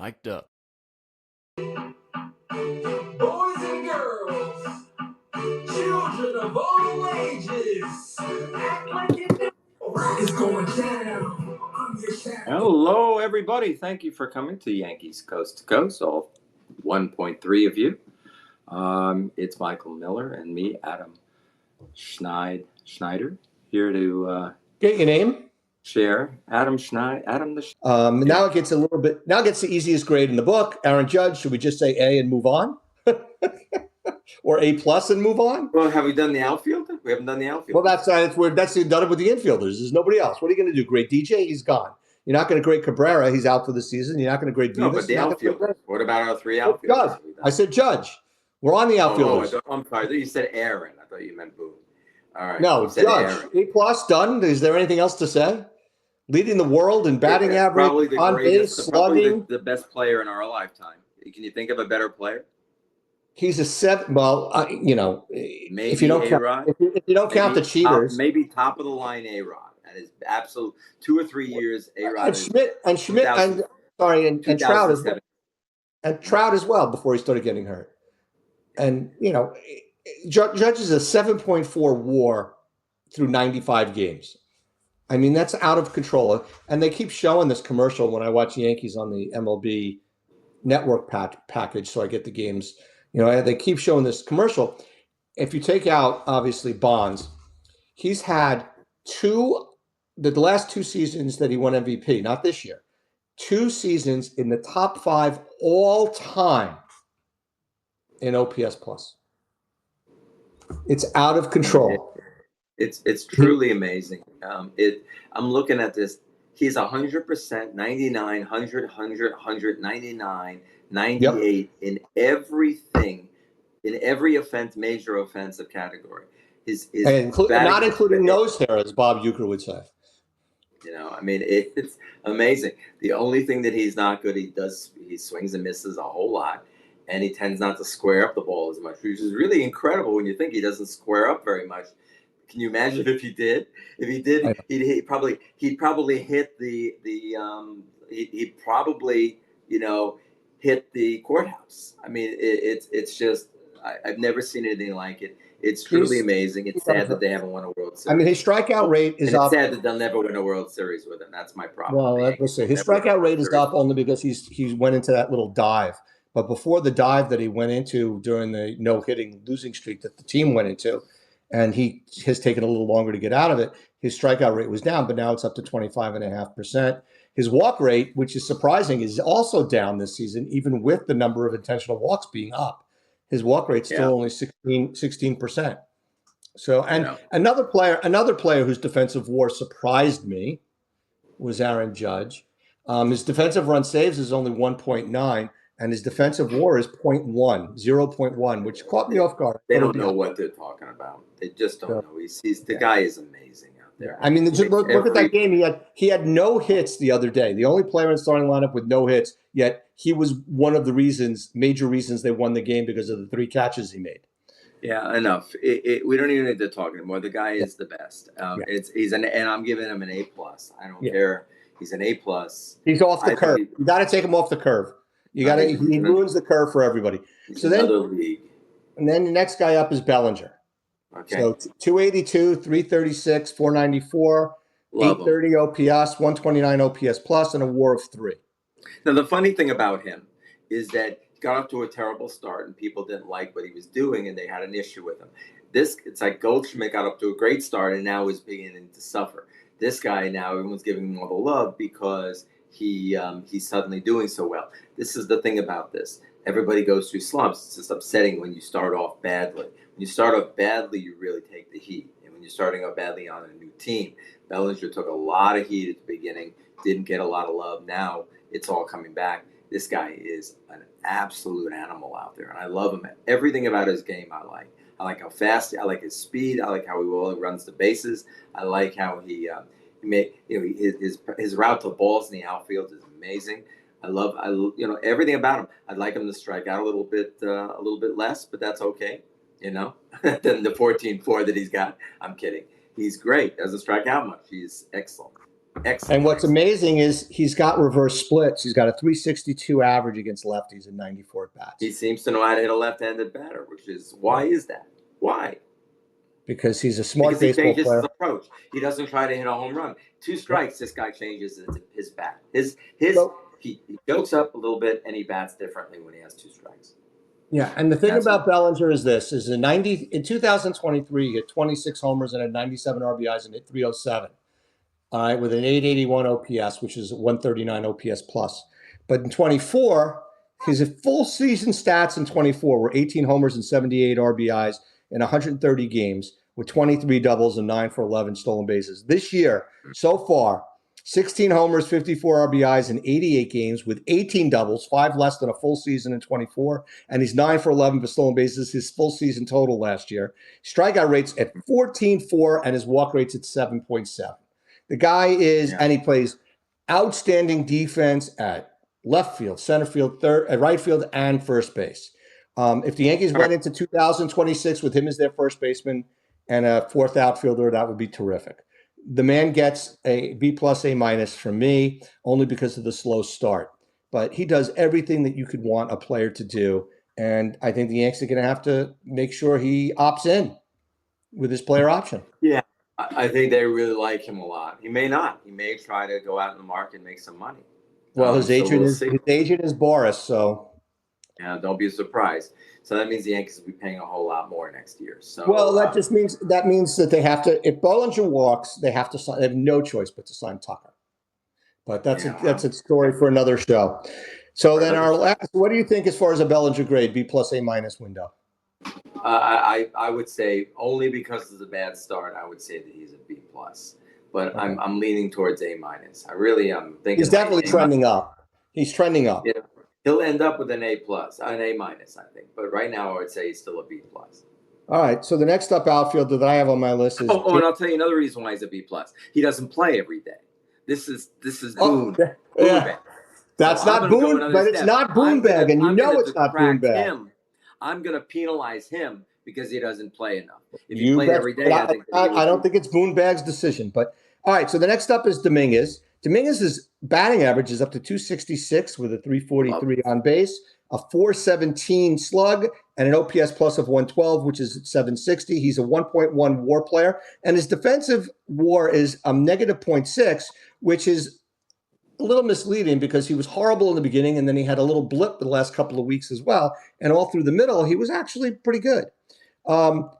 Mic'd up. Boys and girls, children of all ages, act like you know it's going down. I'm your captain. Hello, everybody. Thank you for coming to Yankees Coast to Coast, all 1.3 of you. It's Michael Miller and me, Adam Schneider, here to Get your name. share. Adam Schneider. Now it gets the easiest grade in the book. Aaron Judge, should we just say A and move on? Or A plus and move on? Well, have we done the outfield? We haven't done the outfield. Well, that's done it with the infielders. There's nobody else. What are you going to do? Grade DJ? He's gone. You're not going to grade Cabrera. He's out for the season. You're not going to grade Vivas. No, but the outfielders. What about our three outfielders? Judge. I said Judge. We're on the outfielders. I'm sorry. You said Aaron. I thought you meant Boone. All right. No, Judge. Aaron. A plus done. Is there anything else to say? Leading the world in batting average, probably the on greatest, base, slugging. The best player in our lifetime. Can you think of a better player? He's a seven. Well, maybe if you don't A-Rod, count, if you don't count the cheaters, maybe top of the line A-Rod. That is absolute 2 or 3 years. A-Rod and Schmidt and Trout and Trout as well before he started getting hurt. And Judge is a 7.4 WAR through 95 games. I mean, that's out of control. And they keep showing this commercial when I watch Yankees on the MLB network package, so I get the games. They keep showing this commercial. If you take out, obviously, Bonds, he's had the last 2 seasons that he won MVP, not this year, 2 seasons in the top 5 all time in OPS plus. It's out of control. It's truly amazing. I'm looking at this. He's 100%, 99, 100, 100, 100, 99, 98 in everything, in every major offensive category. Not including nose hair, as Bob Uecker would say. It's amazing. The only thing that he's not good, he swings and misses a whole lot, and he tends not to square up the ball as much, which is really incredible when you think he doesn't square up very much. Can you imagine if he did? If he did, he'd probably hit hit the courthouse. I mean, it's just I've never seen anything like it. It's truly amazing. It's sad that they haven't won a World Series. I mean, his strikeout rate is up. It's sad that they'll never win a World Series with him. That's my problem. Well, let's say his strikeout rate is up only because he went into that little dive. But before the dive that he went into during the no-hitting losing streak that the team went into, and he has taken a little longer to get out of it, his strikeout rate was down, but now it's up to 25.5%. His walk rate, which is surprising, is also down this season, even with the number of intentional walks being up. His walk rate's still only 16%. So, and another player whose defensive WAR surprised me was Aaron Judge. His defensive run saves is only 1.9, and his defensive WAR is 0.1, which caught me off guard. They don't know what they're talking about. They just don't know. The guy is amazing out there. I mean, look at that game. He had no hits the other day. The only player in the starting lineup with no hits, yet he was one of the major reasons they won the game because of the 3 catches he made. Yeah, enough. We don't even need to talk anymore. The guy is the best. And I'm giving him an A+. I don't care. He's an A+. He's off the curve. You got to take him off the curve. He ruins the curve for everybody. And then the next guy up is Bellinger. Okay. So 282, 336, 494, 830 OPS, 129 OPS plus, and a WAR of 3. Now, the funny thing about him is that he got off to a terrible start and people didn't like what he was doing and they had an issue with him. It's like Goldschmidt got up to a great start and now is beginning to suffer. This guy now, everyone's giving him all the love because he's suddenly doing so well. This is the thing about this. Everybody goes through slumps. It's just upsetting when you start off badly. When you start off badly, you really take the heat. And when you're starting off badly on a new team, Bellinger took a lot of heat at the beginning, didn't get a lot of love. Now it's all coming back. This guy is an absolute animal out there, and I love him. Everything about his game I like. I like how fast. I like his speed. I like how he runs the bases. I like how his route to balls in the outfield is amazing. I love everything about him. I'd like him to strike out a little bit less, but that's okay. Than the 14.4 that he's got. I'm kidding. He's great. Doesn't strike out much. He's excellent. Excellent. And what's amazing is he's got reverse splits. He's got a 362 average against lefties and 94 at bats. He seems to know how to hit a left-handed batter, which is why is that? Why? Because he's a smart Because he baseball changes player. his approach. He doesn't try to hit a home run. 2 strikes, this guy changes his bat. He jokes up a little bit and he bats differently when he has 2 strikes. Yeah, and the thing about Bellinger is this: in 2023, he hit 26 homers and had 97 RBIs and hit 307. All right, with an 881 OPS, which is 139 OPS plus. But in 24, his full season stats in 24 were 18 homers and 78 RBIs in 130 games, with 23 doubles and 9 for 11 stolen bases. This year, so far, 16 homers, 54 RBIs in 88 games with 18 doubles, 5 less than a full season in 24, and he's 9 for 11 for stolen bases, his full season total last year. Strikeout rates at 14.4 and his walk rates at 7.7. The guy is, and he plays outstanding defense at left field, center field, right field, and first base. If the Yankees went into 2026 with him as their first baseman and a 4th outfielder, that would be terrific. The man gets a B plus A minus from me only because of the slow start, but he does everything that you could want a player to do. And I think the Yankees are going to have to make sure he opts in with his player option. Yeah, I think they really like him a lot. He may not. He may try to go out in the market and make some money. Well, his agent is Boris, so yeah, don't be surprised. So that means the Yankees will be paying a whole lot more next year. So well, that just means that they have to. If Bellinger walks, they have to sign. They have no choice but to sign Tucker. But that's a story for another show. So then our last. What do you think as far as a Bellinger grade, B plus A minus window? I would say only because of the bad start, I would say that he's a B plus. But okay. I'm leaning towards A minus. I really am thinking he's definitely trending up. He's trending up. Yeah, he'll end up with an A plus, an A minus, I think. But right now, I would say he's still a B plus. All right. So the next up outfielder that I have on my list is. Oh, and I'll tell you another reason why he's a B plus. He doesn't play every day. This is Boone. Yeah. That's so not Boone, but it's not Boone bag, and you know it's not Boone bag. I'm going to penalize him because he doesn't play enough. If he played every day, I don't think it's Boone bag's decision. But all right, so the next up is Dominguez. Dominguez's batting average is up to 266 with a 343 on base, a 417 slug, and an OPS plus of 112, which is 760. He's a 1.1 WAR player, and his defensive WAR is negative 0.6, which is a little misleading because he was horrible in the beginning and then he had a little blip the last couple of weeks as well. And all through the middle, he was actually pretty good.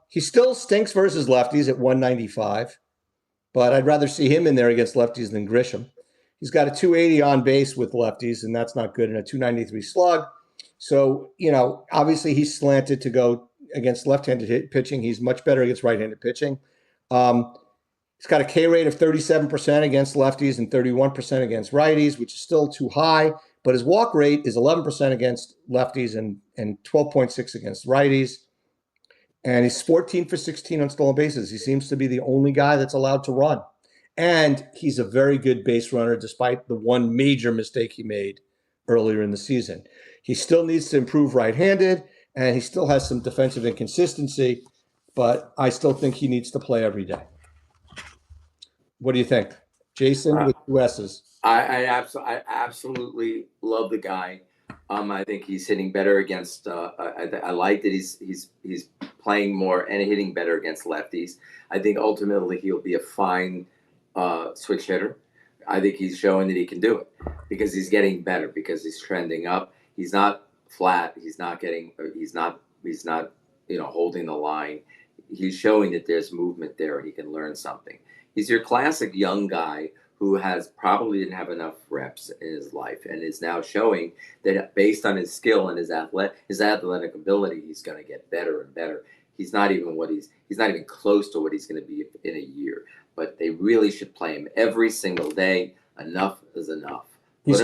He still stinks versus lefties at 195, but I'd rather see him in there against lefties than Grisham. He's got a 280 on base with lefties, and that's not good, and a 293 slug. So, obviously he's slanted to go against left-handed pitching. He's much better against right-handed pitching. He's got a K rate of 37% against lefties and 31% against righties, which is still too high. But his walk rate is 11% against lefties and 12.6 against righties. And he's 14 for 16 on stolen bases. He seems to be the only guy that's allowed to run. And he's a very good base runner, despite the one major mistake he made earlier in the season. He still needs to improve right-handed, and he still has some defensive inconsistency, but I still think he needs to play every day. What do you think? Jason with 2 S's. I absolutely love the guy. I think he's hitting better against. I like that he's playing more and hitting better against lefties. I think ultimately he'll be a fine switch hitter. I think he's showing that he can do it because he's getting better, because he's trending up. He's not flat. He's not holding the line. He's showing that there's movement there and he can learn something. He's your classic young guy who probably didn't have enough reps in his life and is now showing that based on his skill and his athletic ability, he's going to get better and better. He's not even close to what he's going to be in a year. But they really should play him every single day. Enough is enough. He's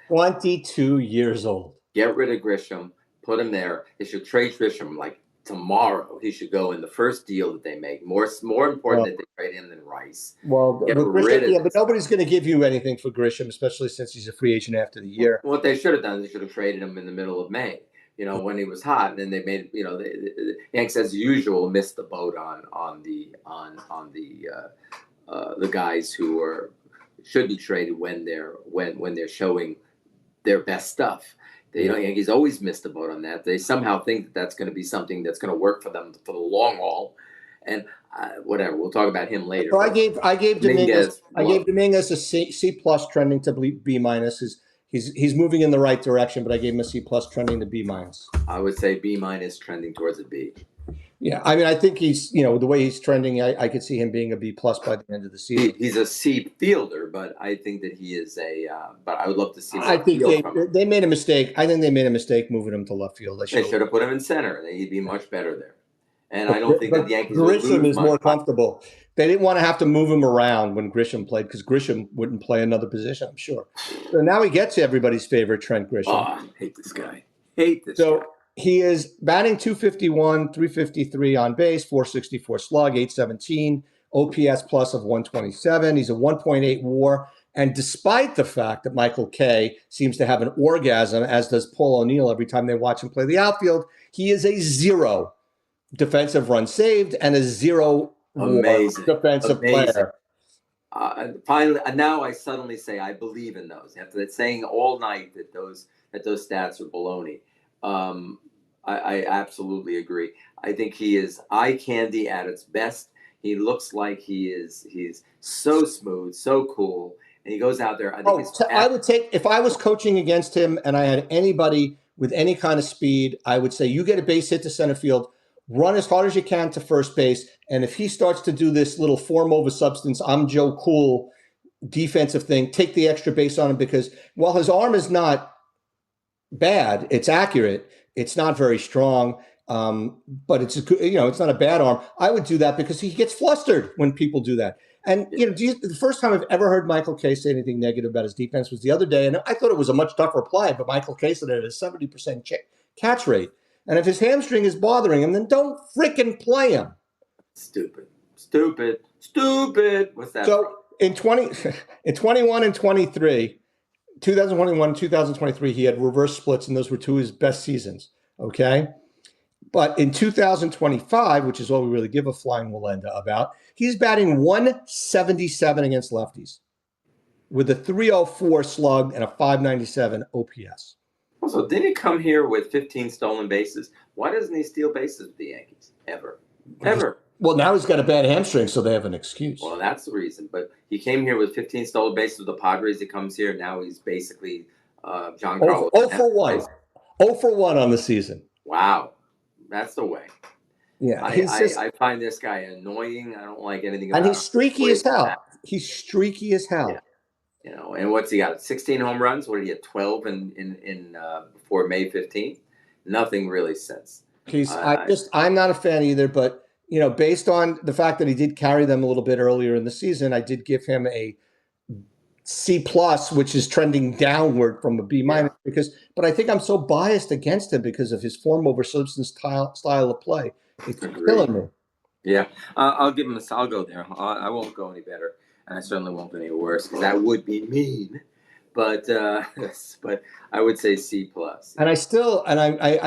22 years old. Get rid of Grisham. Put him there. They should trade Grisham like tomorrow. He should go in the first deal that they make. More important that they trade him than Rice. Well, but nobody's going to give you anything for Grisham, especially since he's a free agent after the year. What they should have done, they should have traded him in the middle of May. When he was hot, and then they made, the Yankees as usual missed the boat on the guys who were should be traded when they're showing their best stuff. Yankees always missed the boat on that. They somehow think that that's going to be something that's going to work for them for the long haul. And whatever, we'll talk about him later. So I gave Dominguez a C plus trending to B minus. He's moving in the right direction, but I gave him a C plus trending to B minus. I would say B minus trending towards a B. Yeah, I mean, I think he's, the way he's trending, I could see him being a B plus by the end of the season. He's a C fielder, but I think that he is but I would love to see. I think they made a mistake. I think they made a mistake moving him to left field. They should have put him in center. He'd be much better there. And I don't think that the Yankees Grisham is more comfortable. They didn't want to have to move him around when Grisham played because Grisham wouldn't play another position, I'm sure. So now he gets everybody's favorite, Trent Grisham. Oh, I hate this guy. Guy. He is batting .251, .353 on base, .464 slug, .817, OPS plus of 127. He's a 1.8 WAR. And despite the fact that Michael Kay seems to have an orgasm, as does Paul O'Neill every time they watch him play the outfield, he is a 0 defensive run saved and a 0 defensive player. Finally, now I suddenly say I believe in those. After saying all night that those stats are baloney. I absolutely agree. I think he is eye candy at its best. He looks like he's so smooth, so cool, and he goes out there. I would take, if I was coaching against him and I had anybody with any kind of speed, I would say you get a base hit to center field, run as hard as you can to first base, and if he starts to do this little form over substance, I'm Joe Cool defensive thing, take the extra base on him, because while his arm is not bad, it's accurate. It's not very strong, but it's not a bad arm. I would do that because he gets flustered when people do that. And the first time I've ever heard Michael Kay say anything negative about his defense was the other day, and I thought it was a much tougher play. But Michael Kay said it at a 70% catch rate. And if his hamstring is bothering him, then don't freaking play him. Stupid. What's that? So in 21 and 23. 2021, 2023, he had reverse splits, and those were two of his best seasons, okay? But in 2025, which is all we really give a flying Wallenda about, he's batting 177 against lefties with a 304 slug and a 597 OPS. Also, didn't he come here with 15 stolen bases? Why doesn't he steal bases with the Yankees? Ever. Well, now he's got a bad hamstring, so they have an excuse. Well, that's the reason. But he came here with 15 stolen bases with the Padres. He comes here. Now he's basically John Carlos. 0 for 1. 0 for 1 on the season. Wow. That's the way. Yeah. I find this guy annoying. I don't like anything about him. And he's streaky as hell. He's streaky as hell. Yeah. And what's he got? 16 home runs? What did he have? 12 in before May 15th? Nothing really since. I'm not a fan either, but based on the fact that he did carry them a little bit earlier in the season, I did give him a C plus, which is trending downward from a B minus but I think I'm so biased against him because of his form over substance style of play. It's killing me. Yeah. I'll give him I'll go there. I won't go any better, and I certainly won't go any worse because that would be mean. But I would say C plus. And I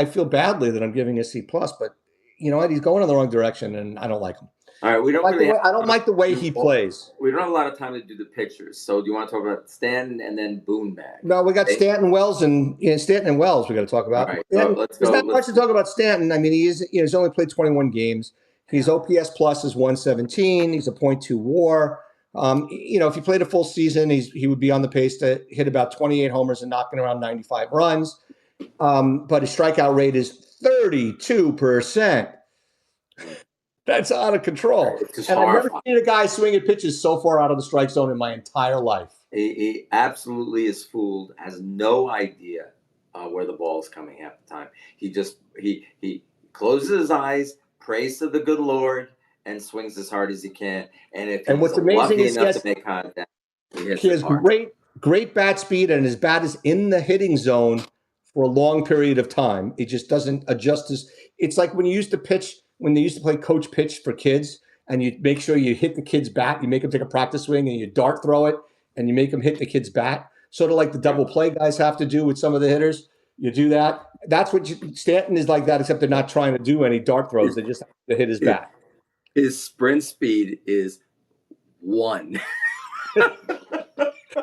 feel badly that I'm giving a C plus, but you know what? He's going in the wrong direction, and I don't like him. All right, I don't like the way he plays. We don't have a lot of time to do the pictures, so do you want to talk about Stanton and then Boone back? No, we got Stanton Wells and Stanton and Wells. We got to talk about. All right, let's go. There's not much to talk about Stanton. I mean, he's only played 21 games. His OPS plus is 117. He's a .2 WAR. If he played a full season, he would be on the pace to hit about 28 homers and knocking around 95 runs. But his strikeout rate is 32%. That's out of control. And I've never seen a guy swinging pitches so far out of the strike zone in my entire life. He absolutely is fooled, has no idea where the ball is coming half the time. He closes his eyes, prays to the good Lord, and swings as hard as he can. And what's amazing is to make contact, he has great bat speed, and his bat is in the hitting zone for a long period of time. It just doesn't adjust it's like when they used to play coach pitch for kids, and you make sure you hit the kid's bat, you make him take a practice swing, and you dart throw it, and you make him hit the kid's bat. Sort of like the double play guys have to do with some of the hitters. You do that. That's what Stanton is like that, except they're not trying to do any dart throws. They just have to hit his bat. His sprint speed is 1.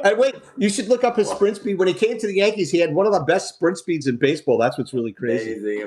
And wait, you should look up his sprint speed. When he came to the Yankees, he had one of the best sprint speeds in baseball. That's what's really crazy. Amazing.